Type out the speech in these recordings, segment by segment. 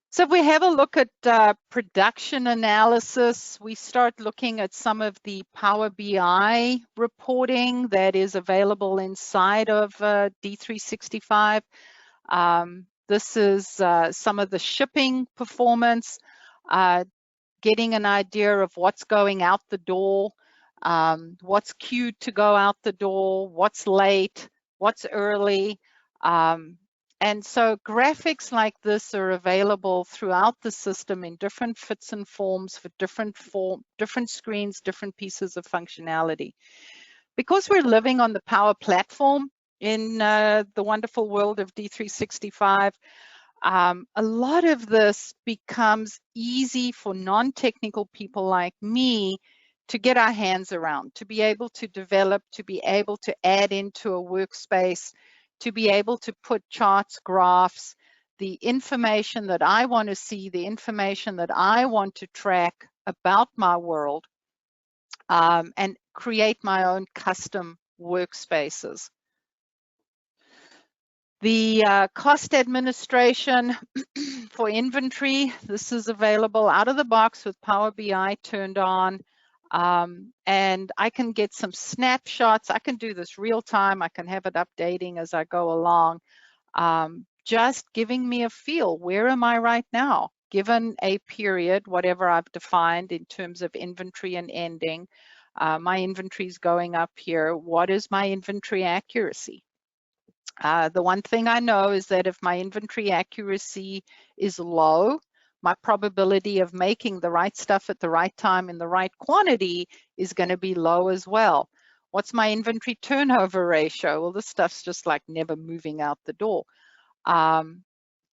So if we have a look at production analysis, we start looking at some of the Power BI reporting that is available inside of D365. This is some of the shipping performance, getting an idea of what's going out the door, what's queued to go out the door, what's late, what's early. And so graphics like this are available throughout the system in different fits and forms for different screens, different pieces of functionality. Because we're living on the Power Platform in the wonderful world of D365, a lot of this becomes easy for non-technical people like me to get our hands around, to be able to develop, to be able to add into a workspace, to be able to put charts, graphs, the information that I want to see, the information that I want to track about my world, and create my own custom workspaces. The cost administration for inventory, this is available out of the box with Power BI turned on. And I can get some snapshots. I can do this real time. I can have it updating as I go along. Just giving me a feel, where am I right now? Given a period, whatever I've defined in terms of inventory and ending, my inventory is going up here. What is my inventory accuracy? The one thing I know is that if my inventory accuracy is low, my probability of making the right stuff at the right time in the right quantity is going to be low as well. What's my inventory turnover ratio? Well, this stuff's just like never moving out the door.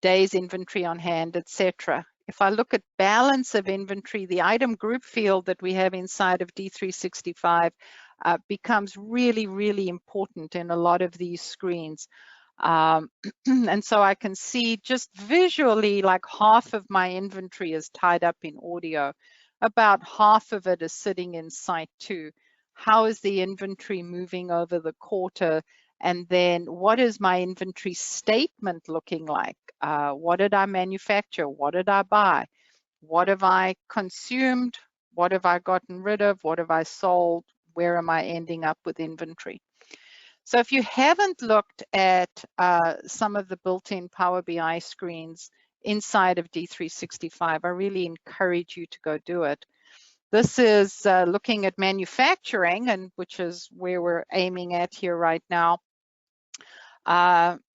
Days inventory on hand, etc. If I look at balance of inventory, the item group field that we have inside of D365 becomes really, really important in a lot of these screens. And so I can see just visually like half of my inventory is tied up in audio. About half of it is sitting in Site 2. How is the inventory moving over the quarter? And then what is my inventory statement looking like? What did I manufacture? What did I buy? What have I consumed? What have I gotten rid of? What have I sold? Where am I ending up with inventory? So if you haven't looked at some of the built-in Power BI screens inside of D365, I really encourage you to go do it. This is looking at manufacturing, and which is where we're aiming at here right now.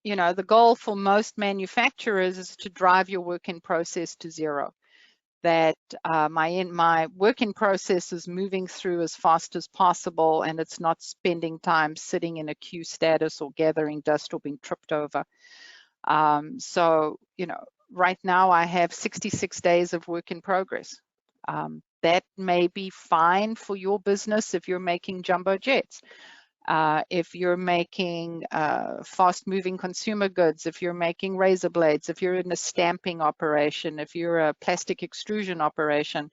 You know, the goal for most manufacturers is to drive your work in process to zero. That my work in process is moving through as fast as possible, and it's not spending time sitting in a queue status or gathering dust or being tripped over. So, you know, right now I have 66 days of work in progress. That may be fine for your business if you're making jumbo jets. If you're making fast-moving consumer goods, if you're making razor blades, if you're in a stamping operation, if you're a plastic extrusion operation,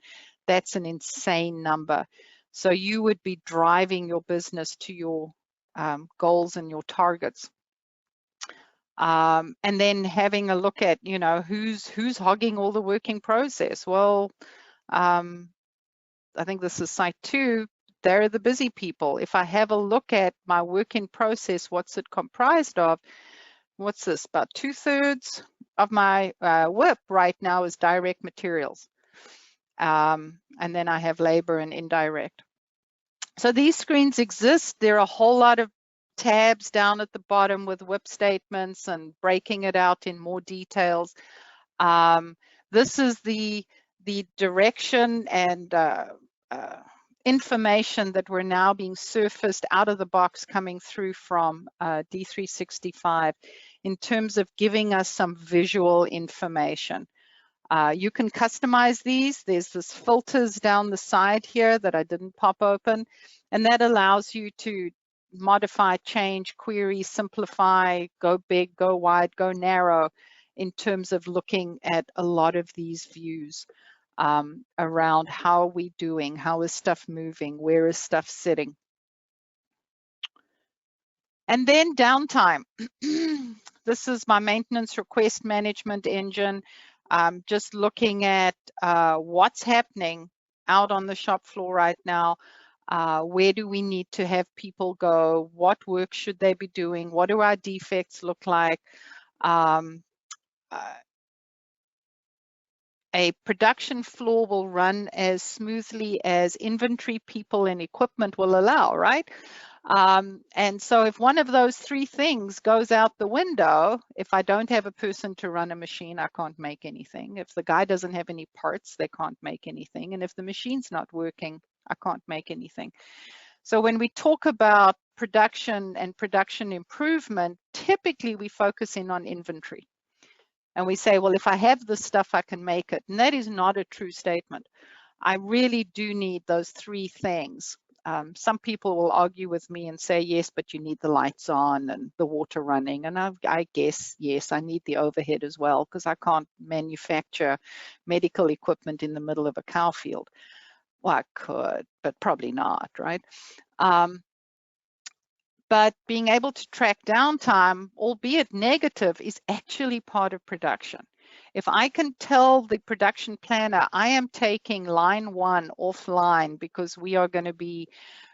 that's an insane number. So you would be driving your business to your goals and your targets. And then having a look at, you know, who's hogging all the working process. Well, I think this is Site 2. They're the busy people. If I have a look at my work in process, what's it comprised of? What's this? About 2/3 of my WIP right now is direct materials. And then I have labor and indirect. So these screens exist. There are a whole lot of tabs down at the bottom with WIP statements and breaking it out in more details. This is the direction and information that we're now being surfaced out of the box coming through from D365 in terms of giving us some visual information. You can customize these. There's this filters down the side here that I didn't pop open, and that allows you to modify, change, query, simplify, go big, go wide, go narrow in terms of looking at a lot of these views. Around how are we doing, how is stuff moving, where is stuff sitting. And then downtime. This is my maintenance request management engine. Just looking at what's happening out on the shop floor right now. Where do we need to have people go? What work should they be doing? What do our defects look like? A production floor will run as smoothly as inventory, people, and equipment will allow, right? And so if one of those three things goes out the window, if I don't have a person to run a machine, I can't make anything. If the guy doesn't have any parts, they can't make anything. And if the machine's not working, I can't make anything. So when we talk about production and production improvement, typically we focus in on inventory. And we say, well, if I have the stuff, I can make it. And that is not a true statement. I really do need those three things. Some people will argue with me and say, yes, but you need the lights on and the water running. And I guess, yes, I need the overhead as well, because I can't manufacture medical equipment in the middle of a cow field. Well, I could, but probably not, right? But being able to track downtime, albeit negative, is actually part of production. If I can tell the production planner, I am taking line 1 offline because we are going to be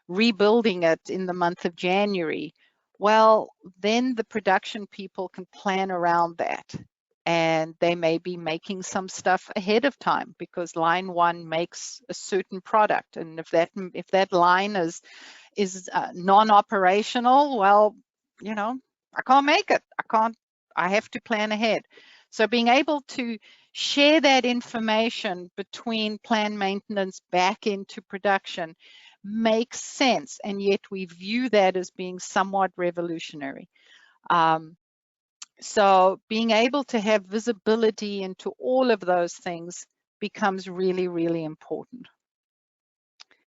rebuilding it in the month of January, well, then the production people can plan around that. And they may be making some stuff ahead of time because line 1 makes a certain product. And if that line is non-operational, well, you know, I can't make it. I have to plan ahead. So being able to share that information between planned maintenance back into production makes sense. And yet we view that as being somewhat revolutionary. So being able to have visibility into all of those things becomes really, really important.